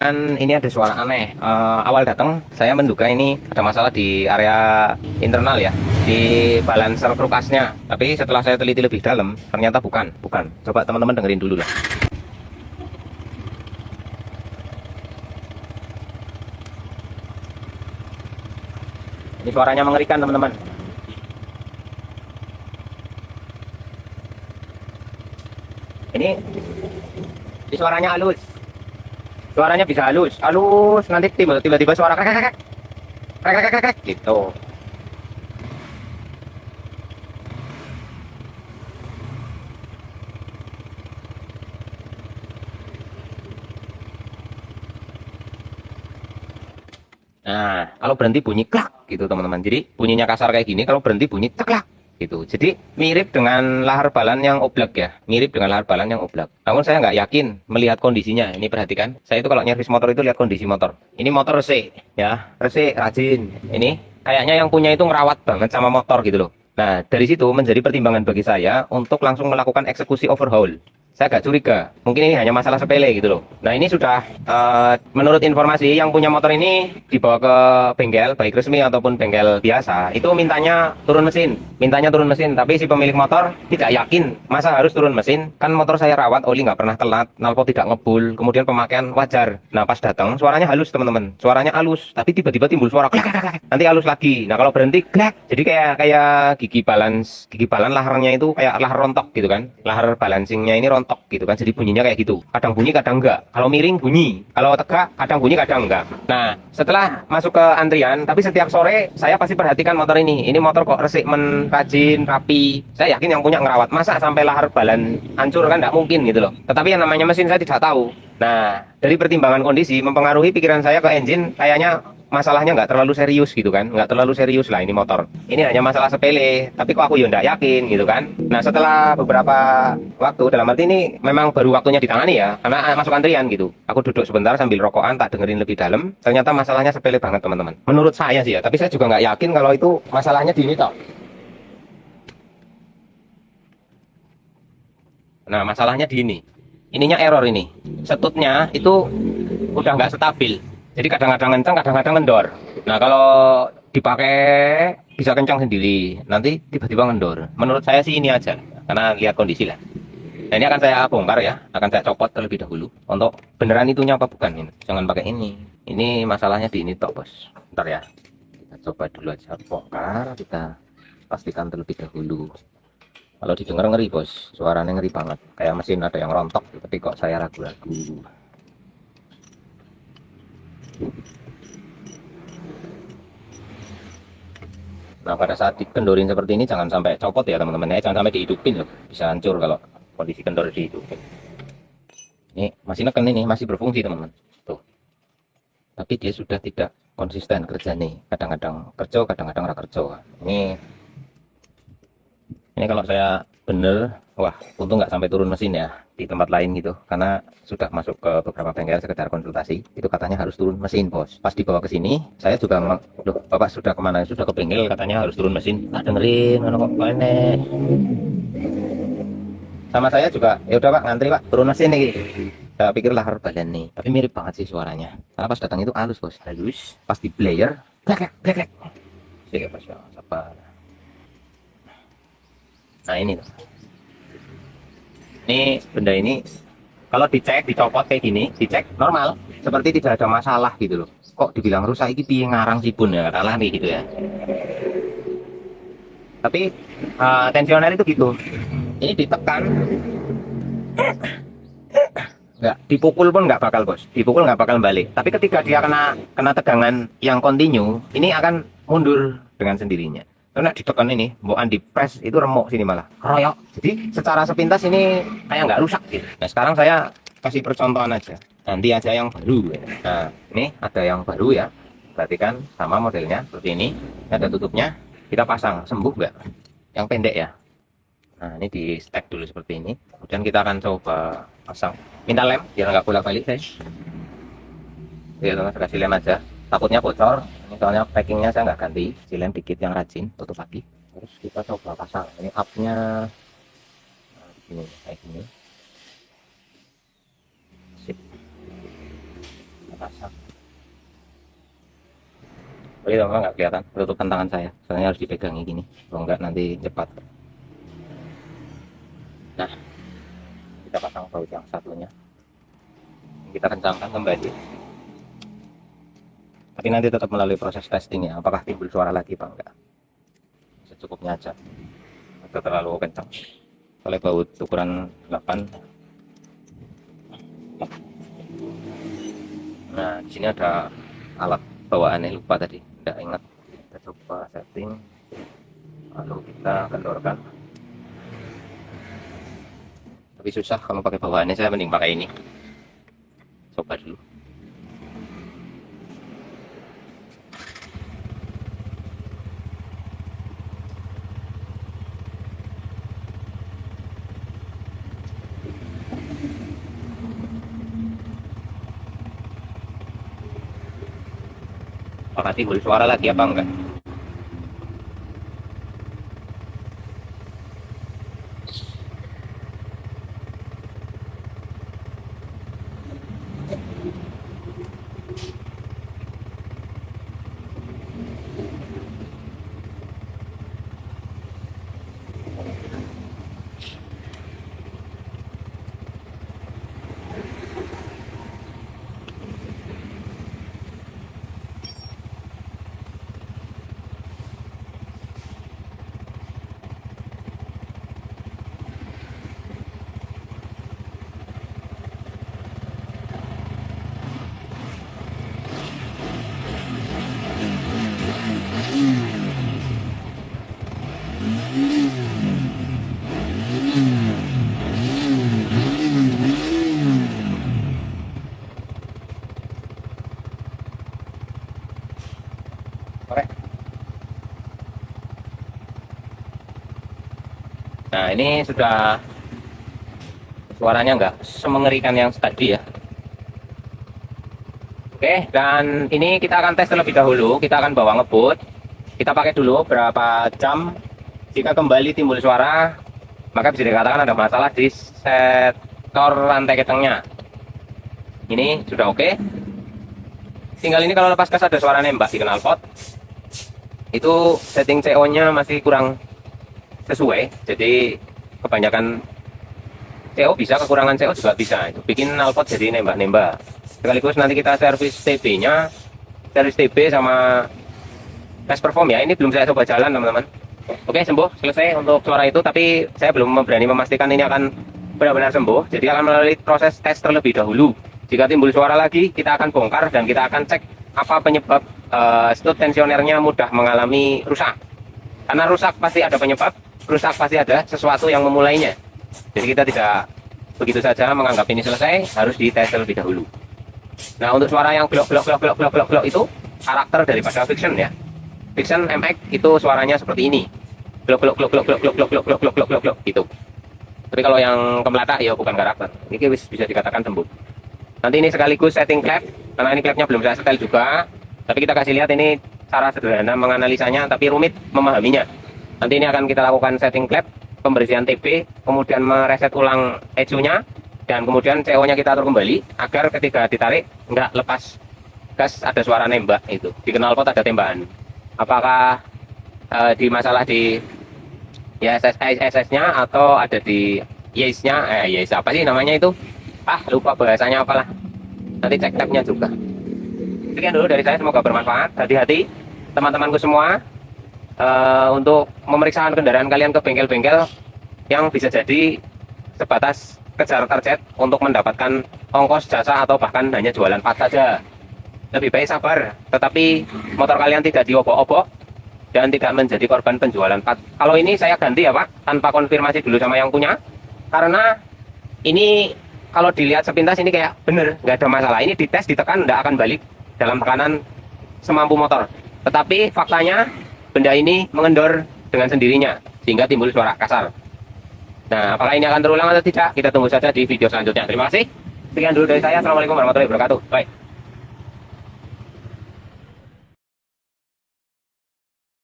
Kan ini ada suara aneh. Awal datang saya menduga ini ada masalah di area internal ya, di balancer krukasnya. Tapi setelah saya teliti lebih dalam, ternyata bukan. Coba teman-teman dengerin dulu lah. Ini suaranya mengerikan teman-teman. Ini suaranya halus. Suaranya bisa halus. Nanti tiba-tiba suara krek gitu. Nah, kalau berhenti bunyi klak gitu teman-teman. Jadi bunyinya kasar kayak gini, kalau berhenti bunyi ceklak gitu. Jadi mirip dengan lahar balan yang oblak ya. Mirip dengan lahar balan yang oblak. Namun saya nggak yakin melihat kondisinya. Ini perhatikan. Saya itu kalau nyervis motor itu lihat kondisi motor. Ini motor resik ya, resik rajin. Ini kayaknya yang punya itu ngerawat banget sama motor gitu loh. Nah, dari situ menjadi pertimbangan bagi saya untuk langsung melakukan eksekusi overhaul. Saya agak curiga, mungkin ini hanya masalah sepele gitu loh. Nah ini sudah menurut informasi yang punya motor ini dibawa ke bengkel, baik resmi ataupun bengkel biasa, itu mintanya turun mesin, tapi si pemilik motor tidak yakin, masa harus turun mesin, kan motor saya rawat, oli nggak pernah telat, knalpot tidak ngebul, kemudian pemakaian wajar. Nah pas datang suaranya halus teman-teman, suaranya halus, tapi tiba-tiba timbul suara klak, klak, klak. Nanti halus lagi. Nah kalau berhenti klak, jadi kayak gigi balan laharnya itu kayak lahar rontok gitu kan, lahar balancingnya ini rontok gitu kan, jadi bunyinya kayak gitu, kadang bunyi kadang enggak, kalau miring bunyi, kalau tegak kadang bunyi kadang enggak. Nah setelah masuk ke antrian, tapi setiap sore saya pasti perhatikan motor ini motor kok resik rajin rapi, saya yakin yang punya ngerawat, masa sampai lahar balan hancur kan enggak mungkin gitu loh. Tetapi yang namanya mesin saya tidak tahu. Nah dari pertimbangan kondisi mempengaruhi pikiran saya ke engine, kayaknya masalahnya nggak terlalu serius gitu kan, nggak terlalu serius lah ini motor, ini hanya masalah sepele, tapi kok aku ya nggak yakin gitu kan. Nah setelah beberapa waktu, dalam arti ini memang baru waktunya ditangani ya, karena masuk antrian gitu, aku duduk sebentar sambil rokokan, tak dengerin lebih dalam, ternyata masalahnya sepele banget teman-teman, menurut saya sih ya, tapi saya juga nggak yakin kalau itu masalahnya di ini toh. Nah masalahnya di ini, ininya error ini, setutnya itu udah nggak stabil. Jadi kadang-kadang kencang, kadang-kadang ngendor. Nah kalau dipakai bisa kencang sendiri, nanti tiba-tiba ngendor. Menurut saya sih ini aja, karena lihat kondisi lah. Nah ini akan saya bongkar ya, akan saya copot terlebih dahulu. Untuk beneran itunya apa bukan ini. Jangan pakai ini. Ini masalahnya di ini tok bos. Ntar ya, kita coba dulu aja bongkar, kita pastikan terlebih dahulu. Kalau didengar ngeri bos, suaranya ngeri banget. Kayak mesin ada yang rontok, tapi kok saya ragu-ragu. Nah pada saat dikendorin seperti ini jangan sampai copot ya teman-teman ya, jangan sampai dihidupin loh, bisa hancur kalau kondisi kendor dihidupin. Ini masih neken, ini masih berfungsi teman-teman tuh, tapi dia sudah tidak konsisten kerja nih, kadang-kadang kerja kadang-kadang nggak kerja. Ini kalau saya bener, wah untung nggak sampai turun mesin ya di tempat lain gitu, karena sudah masuk ke beberapa bengkel sekedar konsultasi, itu katanya harus turun mesin bos. Pas dibawa ke sini, saya juga, loh bapak sudah kemana? Sudah ke bengkel, katanya harus turun mesin. Tak dengerin, mana kok aneh. Sama saya juga, ya udah pak ngantri pak, turun mesin nih. Saya pikir lahar badan nih, tapi mirip banget sih suaranya. Karena pas datang itu halus bos, halus. Pas di player, blek blek blek. Sih bos, ya, sabar. Nah ini tuh. Ini benda ini kalau dicek, dicopot kayak gini, dicek normal, seperti tidak ada masalah gitu loh. Kok dibilang rusak, ini piye ngarang sih bun ya, katalah nih gitu ya. Tapi tensioner itu gitu, ini ditekan, nggak dipukul pun nggak bakal bos, dipukul nggak bakal balik. Tapi ketika dia kena tegangan yang kontinu, ini akan mundur dengan sendirinya. Karena ditekan ini, bukan di press itu remuk sini malah royok. Jadi secara sepintas ini kayak nggak rusak gitu. Nah sekarang saya kasih percontohan aja. Nanti aja yang baru. Nah ini ada yang baru ya. Berarti kan sama modelnya seperti ini. Ada tutupnya. Kita pasang, sembuh nggak? Yang pendek ya. Nah ini di stack dulu seperti ini. Kemudian kita akan coba pasang. Minta lem biar nggak bolak-balik saya. Ya teman, kasih lem aja. Takutnya bocor. Ini soalnya packingnya saya nggak ganti. Si lem dikit yang rajin, tutup lagi. Terus kita coba pasang. Ini upnya kayak gini. Sip. pasang. Oke teman-teman, nggak kelihatan tutupan tangan saya, soalnya harus dipegangi gini, kalau enggak nanti cepat. Nah, kita pasang baut yang satunya, kita kencangkan kembali, tapi nanti tetap melalui proses testing ya, apakah timbul suara lagi apa enggak. Secukupnya aja, atau terlalu kencang. Oleh baut ukuran 8. Nah, di sini ada alat bawaannya, lupa tadi, tidak ingat. Kita coba setting, lalu kita kendorkan. Tapi susah kalau pakai bawaannya, saya mending pakai ini. Coba dulu. Apakah timbul suara lagi apa enggak? Oke. Nah, ini sudah suaranya nggak semengerikan yang tadi ya. Oke, dan ini kita akan tes terlebih dahulu. Kita akan bawa ngebut. Kita pakai dulu berapa jam. Jika kembali timbul suara, maka bisa dikatakan ada masalah di sektor rantai ketengnya. Ini sudah oke. Tinggal ini kalau lepas gas ada suara nembak di knalpot. Itu setting CO-nya masih kurang sesuai, jadi kebanyakan CO bisa, kekurangan CO juga bisa, itu bikin knalpot jadi nembak-nembak. Sekaligus nanti kita servis TB-nya, servis TB sama tes perform ya. Ini belum saya coba jalan teman-teman. Oke, sembuh, selesai untuk suara itu, tapi saya belum berani memastikan ini akan benar-benar sembuh, jadi akan melalui proses tes terlebih dahulu. Jika timbul suara lagi, kita akan bongkar dan kita akan cek apa penyebab stud tensionernya mudah mengalami rusak. Karena rusak pasti ada penyebab, rusak pasti ada sesuatu yang memulainya. Jadi kita tidak begitu saja menganggap ini selesai, harus dites terlebih dahulu. Nah, untuk suara yang blok itu karakter daripada Vixion ya. Vixion MX itu suaranya seperti ini. Blok gitu. Tapi kalau yang kemelatak ya bukan karakter. Ini bisa dikatakan tembuk. Nanti ini sekaligus setting klep, karena ini klepnya belum saya setel juga. Tapi kita kasih lihat ini cara sederhana menganalisanya, tapi rumit memahaminya. Nanti ini akan kita lakukan setting klep, pembersihan TB, kemudian mereset ulang ECU-nya, dan kemudian CO-nya kita atur kembali, agar ketika ditarik, nggak lepas gas ada suara nembak itu. Di knalpot ada tembakan. Apakah di masalah di ISS-nya atau ada di YES-nya, YES apa sih namanya itu? Lupa bahasanya apalah. Nanti cek tabnya juga. Sekian dulu dari saya, semoga bermanfaat. Hati-hati teman-temanku semua untuk memeriksakan kendaraan kalian ke bengkel-bengkel yang bisa jadi sebatas kejar target untuk mendapatkan ongkos jasa atau bahkan hanya jualan part saja. Lebih baik sabar, tetapi motor kalian tidak diobok-obok dan tidak menjadi korban penjualan part. Kalau ini saya ganti ya Pak, tanpa konfirmasi dulu sama yang punya, karena ini kalau dilihat sepintas ini kayak bener, nggak ada masalah. Ini dites, ditekan, nggak akan balik dalam tekanan semampu motor. Tetapi faktanya benda ini mengendor dengan sendirinya sehingga timbul suara kasar. Nah, apakah ini akan terulang atau tidak? Kita tunggu saja di video selanjutnya. Terima kasih. Sekian dulu dari saya. Assalamualaikum warahmatullahi wabarakatuh. Bye.